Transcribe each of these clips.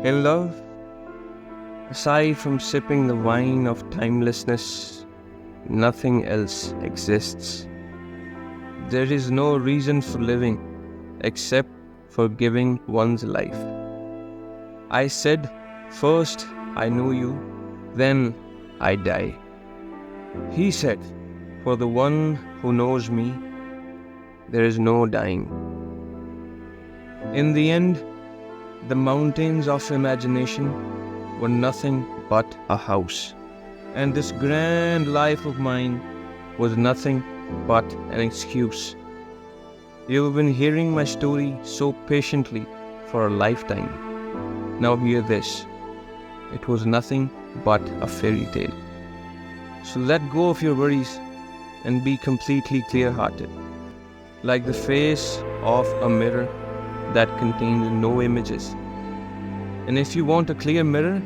In love, aside from sipping the wine of timelessness, nothing else exists. There is no reason for living except for giving one's life. I said, first I know you, then I die. He said, for the one who knows me, there is no dying. In the end, the mountains of imagination were nothing but a house, and this grand life of mine was nothing but an excuse. You have been hearing my story so patiently for a lifetime. Now hear this. It was nothing but a fairy tale. So let go of your worries and be completely clear-hearted, like the face of a mirror that contains no images. And if you want a clear mirror,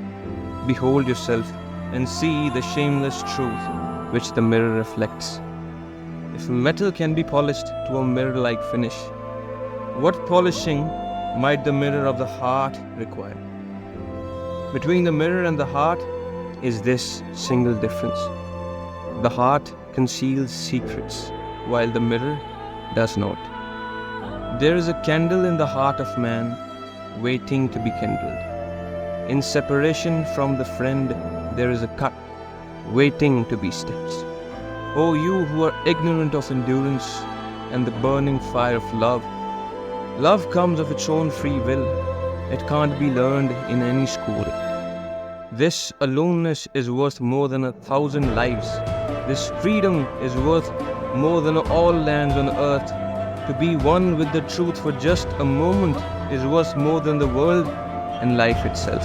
behold yourself and see the shameless truth which the mirror reflects. If metal can be polished to a mirror-like finish, what polishing might the mirror of the heart require? Between the mirror and the heart is this single difference. The heart conceals secrets, while the mirror does not. There is a candle in the heart of man, waiting to be kindled. In separation from the friend, there is a cut, waiting to be stitched. O you who are ignorant of endurance and the burning fire of love, love comes of its own free will. It can't be learned in any school. This aloneness is worth more than 1,000 lives. This freedom is worth more than all lands on earth. To be one with the truth for just a moment is worth more than the world and life itself.